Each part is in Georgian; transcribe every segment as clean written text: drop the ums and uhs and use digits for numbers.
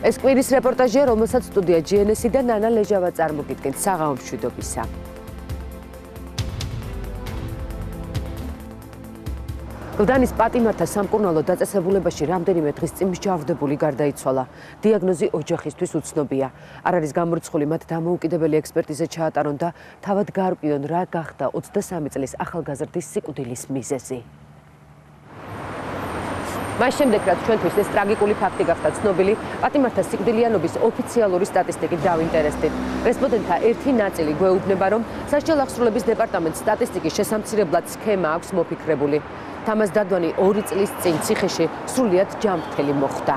ეს კვირის რეპორტაჟია, რომელსაც სტუდია GNS და ნანა ლეჟავა წარმოგიდგენთ საღამო მშვიდობისა. გლდანის პატიმართა სამკურნალო დაწესებულებაში რამდენიმე დღის წინ მსჯავრდებული გარდაიცვალა. დიაგნოზი ოჯახისთვის უცნობია. არ არის გამორიცხული მათ დამოუკიდებელი ექსპერტიზა ჩაატარონ და თავად გაარკვიონ რა გახდა 23 წლის ახალგაზრდის სიკვდილის მიზეზი. მას შემდეგ, რაც ჩვენთვის ეს ტრაგიკული ფაქტი გახდა ცნობილი, პატიმართა სიკვდილიანობის ოფიციალური სტატისტიკით დავინტერესდით. რესპონდენტთა ერთი ნაწილი გვეუბნება, რომ სასჯელ აღსრულების დეპარტამენტს სტატისტიკის შესამცირებლად სქემა აქვს მოფიქრებული. თამაზ დადვანი 2 წლის წინ ციხეში სრულიად ჯანმრთელი მოხვდა.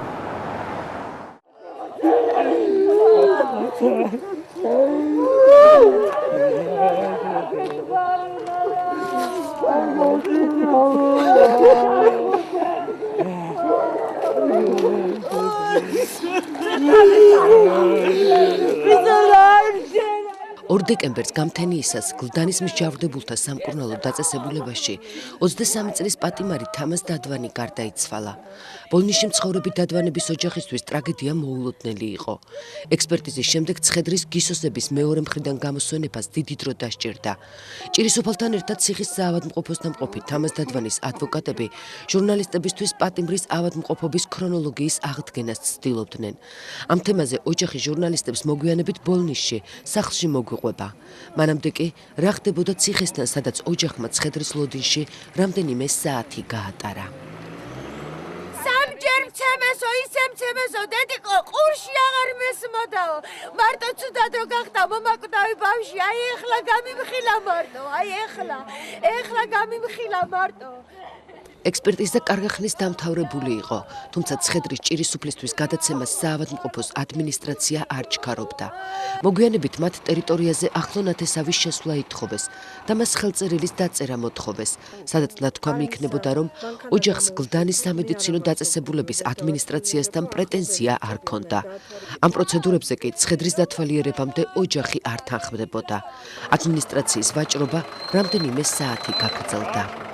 დეკემბერს გამთენიისას გლდანის მსჯავრდებულთა სამკურნალო დაწესებულებაში 23 წლის პატიმარი თამაზ დადვანი გარდაიცვალა. ბოლნიში მცხოვრები დადვანების ოჯახისთვის ტრაგედია მოულოდნელი იყო. ექსპერტიზის შემდეგ ცხედრის გისოსების მეორე მხრიდან გამოსვენებას დიდი დრო დასჭირდა. ჭირისუფალთან ერთად ციხის საავადმყოფოსთან მყოფი თამაზ დადვანის ადვოკატები ჟურნალისტებისთვის პატიმრის ავადმყოფობის ქრონოლოგიის აღდგენას ცდილობდნენ. ამ თემაზე ოჯახი ჟურნალისტებს მოგვიანებით ბოლნიშში სახლში მოგვიყვება. მანამდე კი რა ხდებოდა ციხესთან, სადაც ოჯახმა ცხედრის ლოდინში რამდენიმე საათი გაატარა. სამჯერ მცემესო, ისე მცემესო, დედიკო, ყურში აღარ მესმოდაო. მარტო ცუდად რო გახდა მომაკვდავი ბავში, აი ეხლა გამიმხილა მარტო, აი ეხლა გამიმხილა მარტო. ექსპერტიზა კარგი ხნის დამთავრებული იყო, თუმცა ცხედრის ჭირისუფლისთვის გადაცემას საავადმყოფოს ადმინისტრაცია არ ჩქარობდა. მოგვიანებით მათ ტერიტორიაზე ახლო ნათესავის შესვლა ითხოვეს და მას ხელწერილის დაწერა მოთხოვეს, სადაც ნათქვამი იქნებოდა, რომ ოჯახს გლდანის სამედიცინო დაწესებულების ადმინისტრაციასთან პრეტენზია არ ჰქონდა. ამ პროცედურებზე კი ცხედრის დათვალიერებამდე ოჯახი არ თანხმდებოდა. ადმინისტრაციის ვაჭრობა რამდენიმე საათი გაგრძელდა.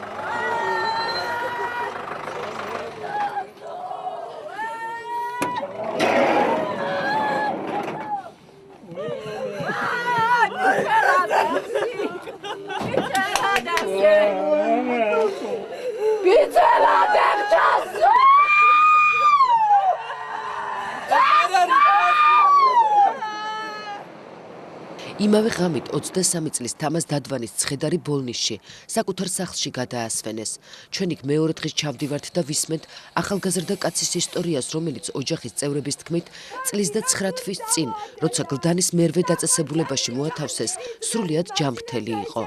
იმავე ღამით 23 წლის თამაზ დადვანის ცხედარი ბოლნიშში საკუთარ სახლში გადაასვენეს. ჩვენ იქ მეორე დღეს ჩავდივართ და ვისმენთ ახალგაზრდა კაცის ისტორიას, რომელიც ოჯახის წევრების თქმით წლის და 9 თვის წინ, როცა გლდანის მერვე დაწესებულებაში მოათავსეს, სრულიად ჯანმრთელი იყო.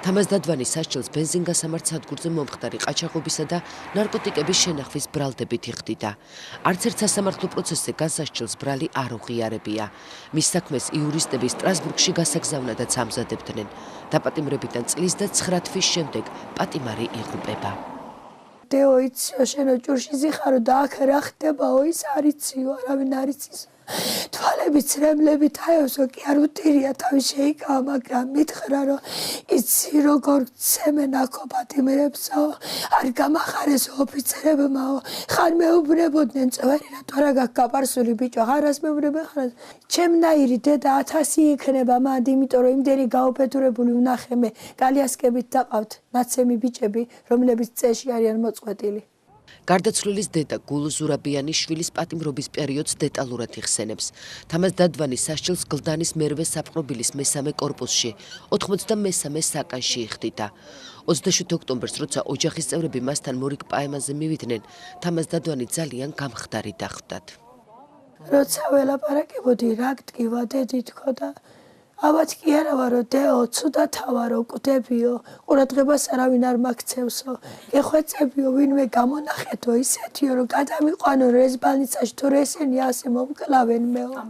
თამაზ დადვანი სასჯელს ბენზინგასამართ სადგურზე მომხდარი ყაჩაღობისა და ნარკოტიკების შენახვის ბრალდებით იხდიდა. არც ერთ სასამართლო პროცესზე განსასჯელს ბრალი არ უღიარებია. მის საქმეს იურისტები სტრასბურგში გასაგზავნადაც ამზადებდნენ. დაპატიმრებიდან წლის და 9 თვის შემდეგ პატიმარი იღუპება. დეო იციო შენო ჭურში ზიხარო და აქ რა ხდებაო ის არ იციო, არავინ არ იცის. თვალები ცრემლები თაევსო კი არ უტირია თავი შეიკავა, მაგრამ მითხრა რომ იცი როგორ ცემენ აქო პატიმრებსო, არ გამახარეს ოფიცერებმაო, ხან მეუბნებოდნენ წვერი რატო რა გაქვს გაპარსული ბიჭო, აღარას მეუბნებენ ხარ. ჩემნაირი დედა 1000 იქნება მანდ, იმიტომ რომ იმდენი გაუფეთურებული ვნახე მე, გალიასკებით დაყავთ ნაცემი ბიჭები, რომლებიც წეში არიან მოწყვეტილი. გარდაცვლილის დედა გულ ზურაბიანის შვილის პატიმრობის პერიოდს დეტალურად იხსენებს. თამაზ დადვანის სასჯელს გლდანის მერვე საპყრობილის მესამე კორპუსში 93 საკანში იხდიდა. 27 ოქტომბერს, როცა ოჯახის წევრები მასთან მორიგ პაემაზე მივიდნენ, თამაზ დადვანი ძალიან გამხდარი დახვდათ. როცა ველაპარაკებოდი რა გტკივა დედი თქო და აბათ კი არა ვარო დეო ცუდათავარო კვდებიო, ყურადღებას არავინ არ მაქცევსო, გეხვეწებიო ვინმე გამონახეთო ისეთიო რომ გადამიყვანო ეს ბალნიცაში თუ ესენი ასე მომკლავენ მეო.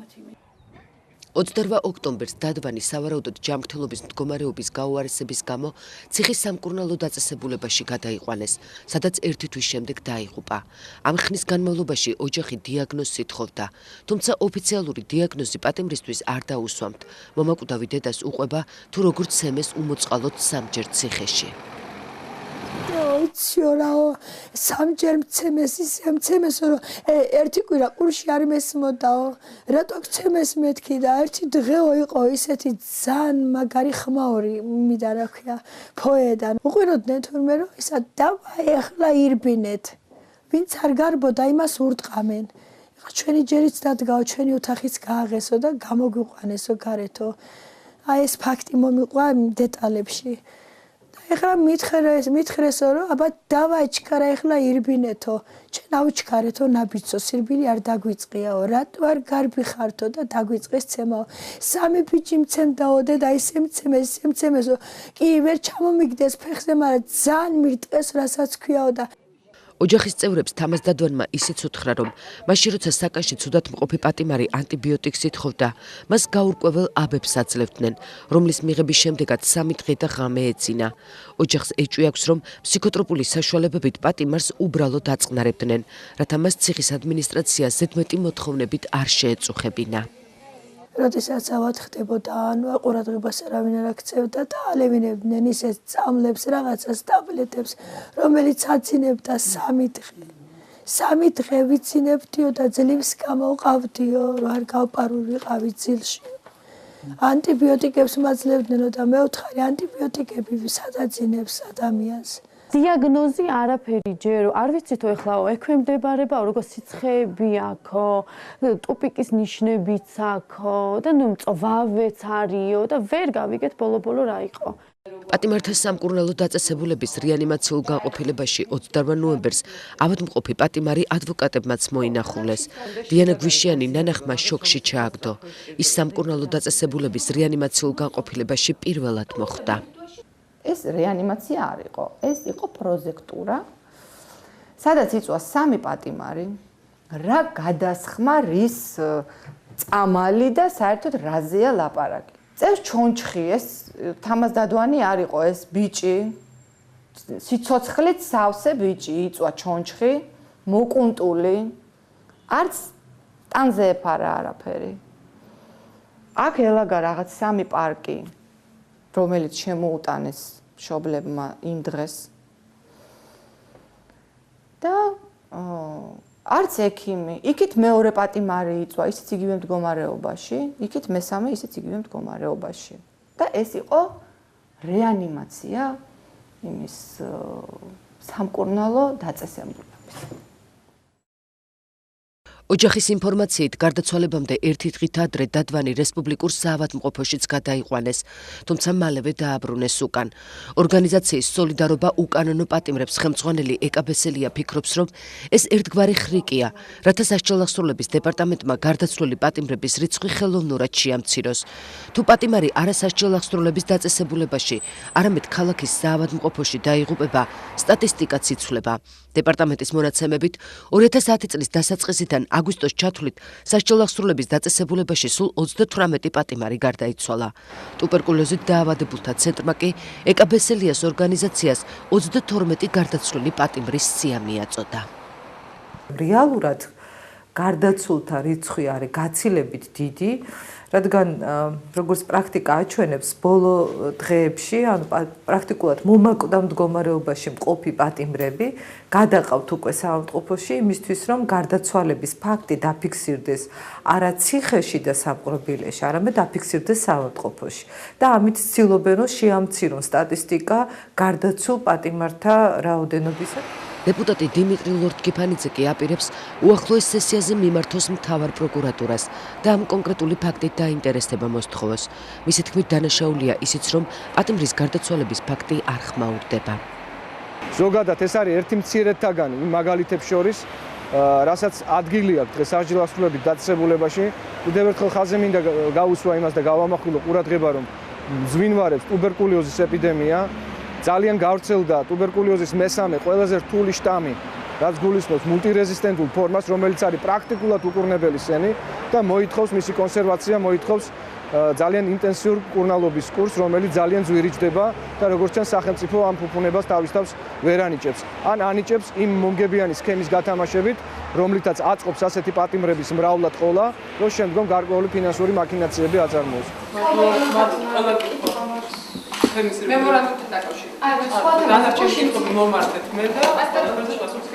28 ოქტომბერს დადვანი სავარაუდოდ ჯანმრთელობის მდგომარეობის გაუარესების გამო ციხის სამკურნალო დაწესებულებაში გადაიყვანეს, სადაც 1 თვის შემდეგ დაიღუპა. ამ ხნის განმავლობაში ოჯახი დიაგნოზს ითხოვდა, თუმცა ოფიციალური დიაგნოზი პატიმრისთვის არ დაუსვამთ. მომაკვდავი დედას უყვება, თუ როგორ ცემეს უმოწყალოდ 3 ჯერ ციხეში. იციო რაო სამჯერ მცემეს ისე მცემესო რომ ერთი კვირა ყურში არ მესმოდაო რატო გცემეს მეთქი და ერთი დღეო იყო ისეთი ძალიან მაგარი ხმაური მიდა რა ქვია ფოედან უყიროდნენ თურმე რომ ისა დავაი ახლა ირბინეთ ვინც არ გარბოდა იმას ურტყამენ ჩვენი ჯერიც დადგაო ჩვენი ოთახიც გააღესო და გამოგვიყვანესო გარეთო აი ეს ფაქტი მომიყვა დეტალებში ეხლა მითხრესო რომ აბა დავაი ჩქარა ეხლა ირბინეთო ჩვენ ავჩქარეთო ნაბიჯო სირბილი არ დაგვიწყიაო რატო არ გარბი ხართო და დაგვიწყეს ცემაო სამი ბიჭი მცემდაო და ისე მცემესო კი ვერ ჩამომიგდეს ფეხზე მაგრამ ძალიან მირტყეს რასაც ქვიაო და ოჯახის წევრებს თამაზ დადვანმა ისიც უთხრა, რომ მაშინ როცა საკანში ცუდად მყოფი პატიმარი ანტიბიოტიკს ითხოვდა, მას გაურკვეველ აბებს აძლევდნენ, რომლის მიღების შემდეგაც 3 დღე და ღამე ეძინა. ოჯახს ეჭვი აქვს, რომ ფსიქოტროპული საშუალებებით პატიმარს უბრალოდ აწყნარებდნენ, რათა მას ციხის ადმინისტრაცია ზედმეტი მოთხოვნებით არ შეეწუხებინა. როდესაც ავად ხდებოდა ანუ ყურადღებას არავინ არ აქცევდა და ალევინებდნენ ისეთ წამლებს რაღაცას ტაბლეტებს რომელიც აცინებდა 3 დღე 3 დღე ვიცინებდიო და ძლივს გამოვყავდიო რომ არ გავპარულიყავი ძილში ანტიბიოტიკებს მაძლევდნენო და მეუთხარი ანტიბიოტიკები სადაძინებს ადამიანს დიაგნოზი არაფერი ჯერო არ ვიცითო ეხლა ექვემდებარება როგორ სიცხეები აქო ტუპიკის ნიშნებიც აქო და ნუ მწვავეც არისო და ვერ გავიგეთ ბოლო რა იყო პატიმართა სამკურნალო დაწესებულების რეანიმაციულ განყოფილებაში 28 ნოემბერს ავადმყოფი პატიმარი ადვოკატებმაც მოინახულეს. დიანა გვიშიანი ნანახმა შოკში ჩააგდო. ის სამკურნალო დაწესებულების რეანიმაციულ განყოფილებაში პირველად მოხვდა. ეს რეანიმაცია არ იყო, ეს იყო პროზექტურა, სადაც იწვა 3 პატიმარი, რა გადასხმა, რის წამალი და საერთოდ რაზეა ლაპარაკი. წევს ჩონჩხი, ეს თამაზ დადვანი არ იყო, ეს ბიჭი, სიცოცხლით სავსე ბიჭი, იწვა ჩონჩხი, მოკუნტული, არც ტანზე ეფარა არაფერი. აქ ელაგა რაღაც 3 პარკი. რომელიც შემოუტანეს მშობლებმა იმ დღეს და არც ექიმი, იქით მეორე პატიმარი იწვა, ისიც იგივე მდგომარეობაში, იქით მესამე ისიც იგივე მდგომარეობაში. და ეს იყო რეანიმაცია იმის სამკურნალო დაწესებულების. ოჯახის ინფორმაციით გარდაცვალებამდე ერთი დღით ადრე დადვანი რესპუბლიკურ საავადმყოფოშიც გადაიყვანეს, თუმცა მალევე დააბრუნეს უკან. ორგანიზაციის სოლიდარობა უკანონო პატიმრებს ხელმძღვანელი ეკა ბესელია ფიქრობს, რომ ეს ერთგვარი ხრიკია, რათა სასჯელახსრულების დეპარტამენტმა გარდაცვლილი პატიმრების რიცხვი ხელოვნურად შეამციროს. თუ პატიმარი არა სასჯელახსრულების დაწესებულებაში, არამედ ქალაქის საავადმყოფოში დაიღუპება, სტატისტიკაც იცვლება. დეპარტამენტის მონაცემებით 2010 წლის დასაწყისიდან აგვისტოს ჩათვლით სასჯელახსრულების დაწესებულებაში სულ 38 პატიმარი გარდაიცვალა. ტუბერკულოზით დაავადებულთა ცენტრმა კი ეკა ბესელიას ორგანიზაციას 32 გარდაცვლილი პატიმრის სია მიაწოდა. რეალურად გარდაცულთა რიცხვი არის გაცილებით დიდი, რადგან როგორც პრაქტიკა აჩვენებს, ბოლო დღეებში, ანუ პრაქტიკულად მომაკვდა მდგომარეობაში მყოფი პატიმრები გადაყავთ უკვე საავადმყოფოში იმისთვის, რომ გარდაცვალების ფაქტი დაფიქსირდეს არა ციხეში და სამყრობილეში, არამედ დაფიქსირდეს საავადმყოფოში. და ამით ცდილობენ, რომ შეამცირონ სტატისტიკა გარდაცულ პატიმართა რაოდენობისა. დეპუტატი დიმიტრი ლორდ-კიფანიძე კი აპირებს უახლოეს სესიაზე მიმართოს მთავარ პროკურატურას და ამ კონკრეტული ფაქტით დაინტერესება მოსთხოვოს. მისი თქმით დანაშაულია ისიც, რომ პატიმრის გარდაცვალების ფაქტი არ ხმაურდება. ზოგადად ეს არის ერთი მცირედთაგანი იმ მაგალითებს შორის, რასაც ადგილი აქვს დღეს სასჯელახსრულების დაწესებულებაში. კიდევ ერთხელ ხაზზე მინდა გავუსვა იმას და გავამახვილო ყურადღება, რომ მძვინვარებს ტუბერკულოზის ეპიდემია. ძალიან გავრცელდა ტუბერკულოზის მესამე ყველაზე რთული შტამი, რაც გულისხმობს მულტირეზისტენტულ ფორმას, რომელიც არის პრაქტიკულად უკურნებელი სენი და მოითხოვს მისი კონსერვაცია, მოითხოვს ძალიან ინტენსიურ კურნალობის კურსს, რომელიც ძალიან ძვირიჭდება და როგორც ჩანს სახელმწიფო ამ ფუფუნებას თავისთავს ვერ ანიჭებს. ან ანიჭებს იმ მომგებიანი სქემის გათამაშებით, რომლითაც აწყობს ასეთი პატიმრების მრავლად ყოლა, რომ შემდგომ გარკვეული ფინანსური მაქინაციები აწარმოოს. მემორანდუმთან დაკავშირებით. დანარჩენი კითხვები მომართეთ მე და ყველაფერზე შევასრულოთ.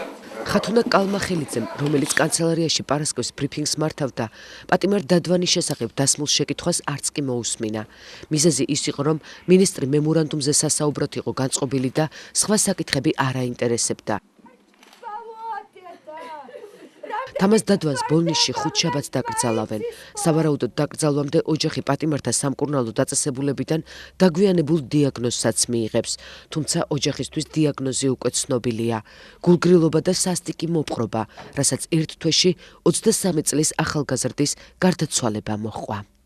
ხათუნა კალმახელიძემ, რომელიც კანცელარიაში პარასკევს ბრიფინგს მართავდა, პატიმარ დადვანის შესახებ დასმულ შეკითხვას არც კი მოусმინა. მიზეზი ის იყო, რომ მინისტრი მემორანდუმზე სასაუბროდ იყო განწყობილი და სხვა საკითხები არ აინტერესებდა. თამას დადვანს ბოლნისში ხუთშაბათს დაკრძალავენ. სავარაუდოდ დაკრძალვამდე ოჯახი პატიმართა სამკურნალო დაწესებულებიდან დაგვიანებულ დიაგნოზსაც მიიღებს, თუმცა ოჯახისთვის დიაგნოზი უკვე ცნობილია. გულგრილობა და სასტიკი მოპყრობა, რასაც ერთ თვეში 23 წლის ახალგაზრდის გარდაცვალება მოჰყვა.